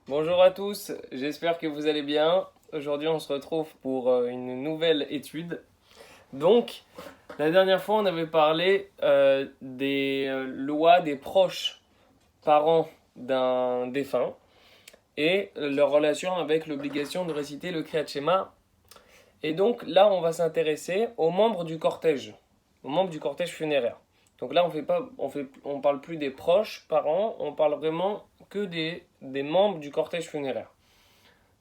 Bonjour à tous, j'espère que vous allez bien. Aujourd'hui, on se retrouve pour une nouvelle étude. Donc, la dernière fois, on avait parlé des lois des proches parents d'un défunt et leur relation avec l'obligation de réciter le Kriyat Shema. Et donc, là, on va s'intéresser aux membres du cortège, aux membres du cortège funéraire. Donc là, on parle plus des proches parents, on parle vraiment que des membres du cortège funéraire.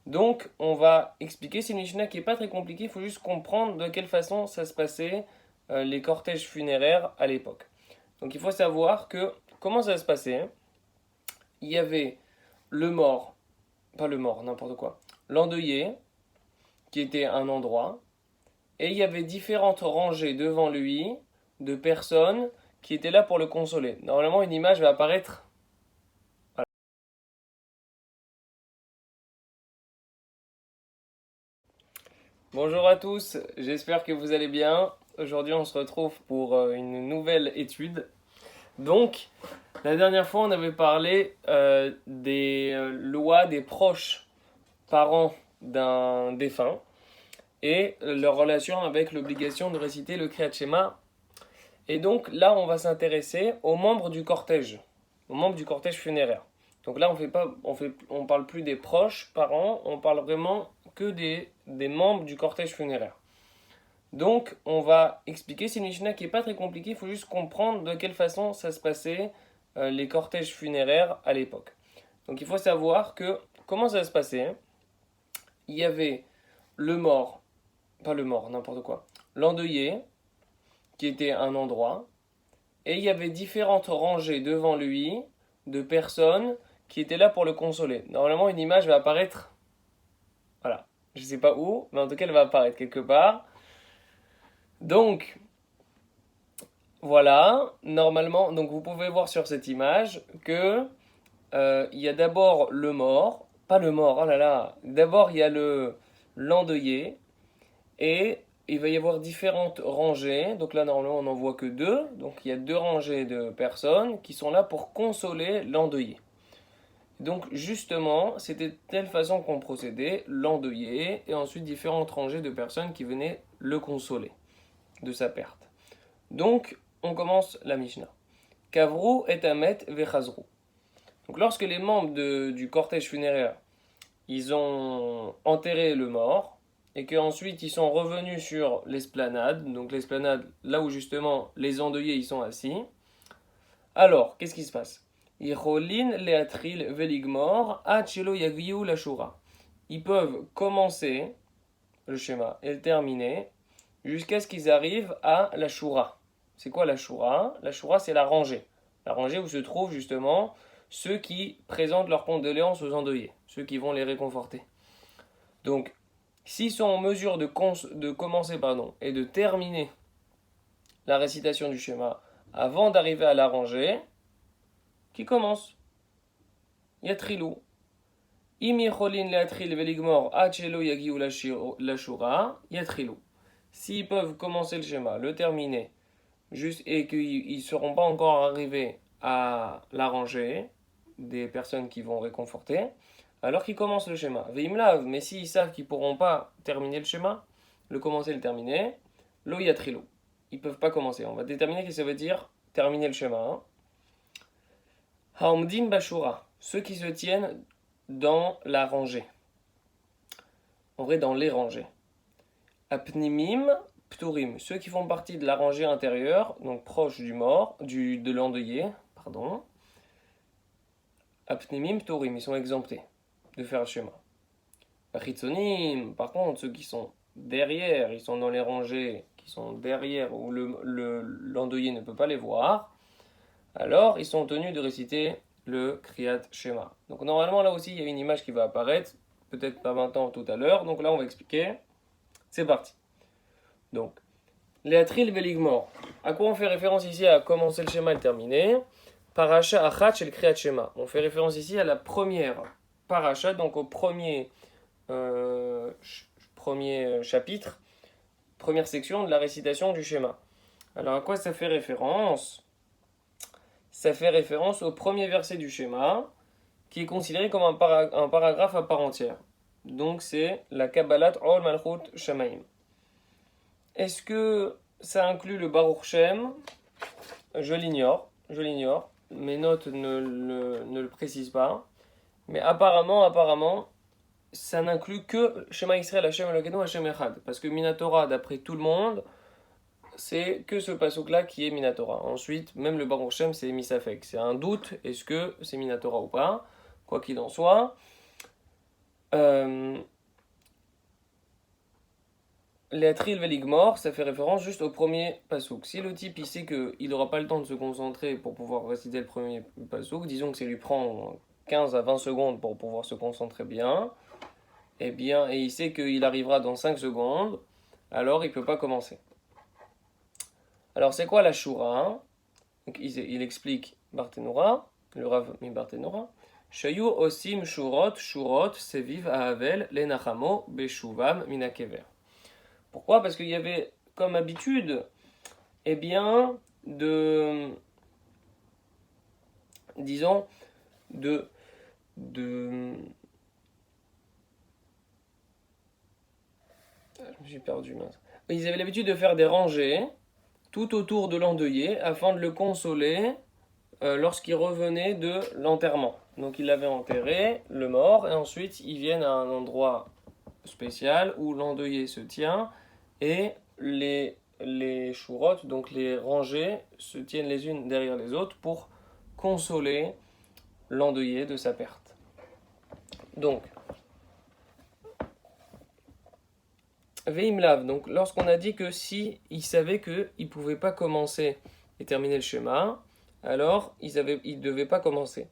Donc, on va expliquer. C'est une Mishnah qui n'est pas très compliquée. Il faut juste comprendre de quelle façon ça se passait les cortèges funéraires à l'époque. Donc, il faut savoir que comment ça se passait. Il y avait le mort, pas le mort, n'importe quoi, l'endeuillé, qui était un endroit, et il y avait différentes rangées devant lui de personnes qui étaient là pour le consoler. Normalement, une image va apparaître. Voilà. Bonjour à tous, j'espère que vous allez bien. Aujourd'hui, on se retrouve pour une nouvelle étude. Donc, la dernière fois, on avait parlé des lois des proches parents d'un défunt et leur relation avec l'obligation de réciter le Kriyat Shema. Et donc, là, on va s'intéresser aux membres du cortège, aux membres du cortège funéraire. Donc là, on parle plus des proches parents, on parle vraiment que des membres du cortège funéraire. Donc, on va expliquer. C'est une Mishnah qui n'est pas très compliquée. Il faut juste comprendre de quelle façon ça se passait les cortèges funéraires à l'époque. Donc, il faut savoir que comment ça se passait. Il y avait le mort, pas le mort, n'importe quoi, l'endeuillé, qui était un endroit, et il y avait différentes rangées devant lui de personnes qui étaient là pour le consoler. Normalement, une image va apparaître. Voilà. Je ne sais pas où, mais en tout cas, elle va apparaître quelque part. Donc, voilà, normalement, donc vous pouvez voir sur cette image que il y a d'abord le mort, pas le mort, oh là là, d'abord il y a l'endeuillé et il va y avoir différentes rangées. Donc là, normalement, on n'en voit que deux, donc il y a deux rangées de personnes qui sont là pour consoler l'endeuillé. Donc justement, c'était de telle façon qu'on procédait, l'endeuillé et ensuite différentes rangées de personnes qui venaient le consoler de sa perte. Donc, on commence la Mishnah. Kavrou et Amet vechazrou. Donc lorsque les membres du cortège funéraire, ils ont enterré le mort, et qu'ensuite ils sont revenus sur l'esplanade, donc l'esplanade là où justement les endeuillés ils sont assis, alors qu'est-ce qui se passe? Irolin leatril veligmor achelo yagiu lashura. Ils peuvent commencer le schéma et le terminer jusqu'à ce qu'ils arrivent à la shura. C'est quoi la shura? La shura, c'est la rangée. La rangée où se trouvent justement ceux qui présentent leurs condoléances aux endeuillés, ceux qui vont les réconforter. Donc, s'ils sont en mesure de commencer et de terminer la récitation du schéma avant d'arriver à la rangée, qui commence? Yatrilou. Imicholin leatril veligmor achelo yagiu lashura, yatrilou. S'ils peuvent commencer le schéma, le terminer, et qu'ils ne seront pas encore arrivés à la rangée des personnes qui vont réconforter, alors qu'ils commencent le schéma. Veimlav, mais s'ils savent qu'ils ne pourront pas terminer le schéma, le commencer et le terminer, lo yatrilo. Ils ne peuvent pas commencer. On va déterminer ce que ça veut dire terminer le schéma. Hein. Haomdim bashura, ceux qui se tiennent dans la rangée. En vrai, dans les rangées. Apnimim pturim, ceux qui font partie de la rangée intérieure, donc proche du mort, de l'endeuillé, pardon. Apnimim pturim, ils sont exemptés de faire le schéma. Achitzonim, par contre, ceux qui sont derrière, ils sont dans les rangées qui sont derrière où l'endeuillé ne peut pas les voir, alors ils sont tenus de réciter le Kriyat Shema. Donc normalement là aussi il y a une image qui va apparaître, peut-être pas maintenant, tout à l'heure, donc là on va expliquer. C'est parti. Donc, Léatril Veligmor. À quoi on fait référence ici à commencer le schéma et le terminer? Paracha Achat et le Kriyat Shema. On fait référence ici à la première paracha, donc au euh, premier chapitre, première section de la récitation du schéma. Alors à quoi ça fait référence? Ça fait référence au premier verset du schéma qui est considéré comme un paragraphe à part entière. Donc c'est la Kabbalat Ol Malchut Shamaim. Est-ce que ça inclut le Baruch Shem? Je l'ignore. Mes notes ne le précisent pas. Mais apparemment, ça n'inclut que Shema Israël, Hashem Elokeinu, Hashem Echad. Parce que Minatora, d'après tout le monde, c'est que ce passouk-là qui est Minatora. Ensuite, même le Baruch Shem, c'est Misafek. C'est un doute, est-ce que c'est Minatora ou pas? Quoi qu'il en soit. L'Atril Veligmor, ça fait référence juste au premier pasouk. Si le type il sait qu'il n'aura pas le temps de se concentrer pour pouvoir réciter le premier pasouk, disons que ça lui prend 15 à 20 secondes pour pouvoir se concentrer bien, et il sait qu'il arrivera dans 5 secondes, alors il ne peut pas commencer. Alors c'est quoi la Shura? Donc, il explique Barthénora, le Rav mi Barthénora. Shayu osim shurot seviv ahavel lenachamo beshuvam minakever. Pourquoi? Parce qu'il y avait comme habitude, disons, je me suis perdu, mince. Ils avaient l'habitude de faire des rangées tout autour de l'endeuillé afin de le consoler lorsqu'il revenait de l'enterrement. Donc il l'avait enterré, le mort, et ensuite ils viennent à un endroit spécial où l'endeuillé se tient et les chourottes, donc les rangées, se tiennent les unes derrière les autres pour consoler l'endeuillé de sa perte. Donc, Veimlav, donc lorsqu'on a dit que si il savait qu'il ne pouvait pas commencer et terminer le schéma, alors il ne devait pas commencer.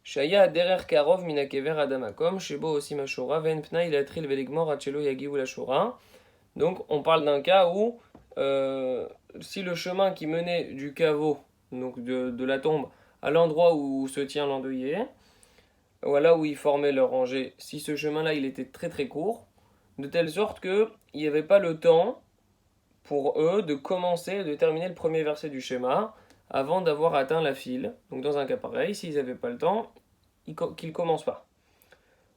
Shaya derer karov minakever adamakom, shebo osim ashura, ven pna ilatril veligmor achelo yagiu la shura. Donc on parle d'un cas où si le chemin qui menait du caveau, donc de la tombe, à l'endroit où se tient l'endeuillé, voilà où ils formaient leur rangée, si ce chemin-là il était très très court, de telle sorte qu'il n'y avait pas le temps pour eux de commencer, de terminer le premier verset du schéma avant d'avoir atteint la file. Donc dans un cas pareil, s'ils n'avaient pas le temps, qu'ils ne commencent pas.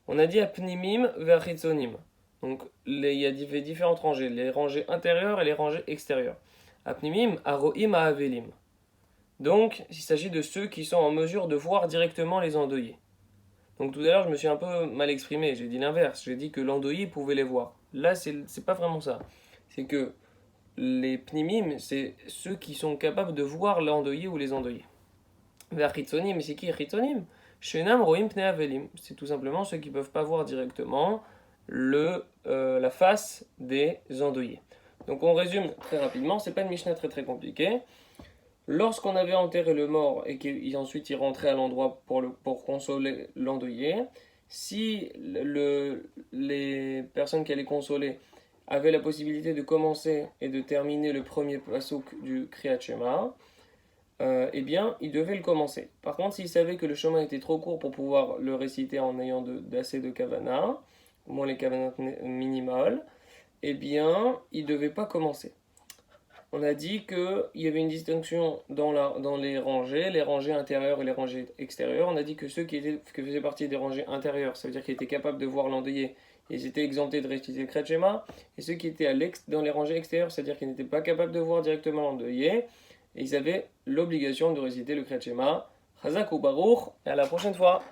On a dit apnimim vers hitzonim. Donc il y a différentes rangées, les rangées intérieures et les rangées extérieures. Apnimim aroim avelim. Donc il s'agit de ceux qui sont en mesure de voir directement les endeuillés. Donc tout à l'heure je me suis un peu mal exprimé, j'ai dit l'inverse, j'ai dit que l'endeuillé pouvait les voir. Là c'est pas vraiment ça. C'est que les pnimim, c'est ceux qui sont capables de voir l'endeuillé ou les endeuillés. Vers hitzonim, c'est qui hitzonim? Shenam roim pnei avelim. C'est tout simplement ceux qui ne peuvent pas voir directement la face des endeuillés. Donc on résume très rapidement, c'est pas une Mishnah très très compliquée. Lorsqu'on avait enterré le mort et qu'ensuite il rentrait à l'endroit pour consoler l'endeuillé, si les personnes qui allaient consoler avaient la possibilité de commencer et de terminer le premier pasouk du Kriyat Shema, ils devaient le commencer. Par contre, s'ils savaient que le chemin était trop court pour pouvoir le réciter en ayant assez de kavana, au moins les kavanot minimales, ils ne devaient pas commencer. On a dit qu'il y avait une distinction dans les rangées intérieures et les rangées extérieures. On a dit que ceux qui faisaient partie des rangées intérieures, ça veut dire qu'ils étaient capables de voir l'endeuillé, ils étaient exemptés de réciter le Kriyat Shema. Et ceux qui étaient dans les rangées extérieures, c'est-à-dire qu'ils n'étaient pas capables de voir directement l'endeuillé, et ils avaient l'obligation de réciter le Kriyat Shema. Chazak ou Baruch, et à la prochaine fois.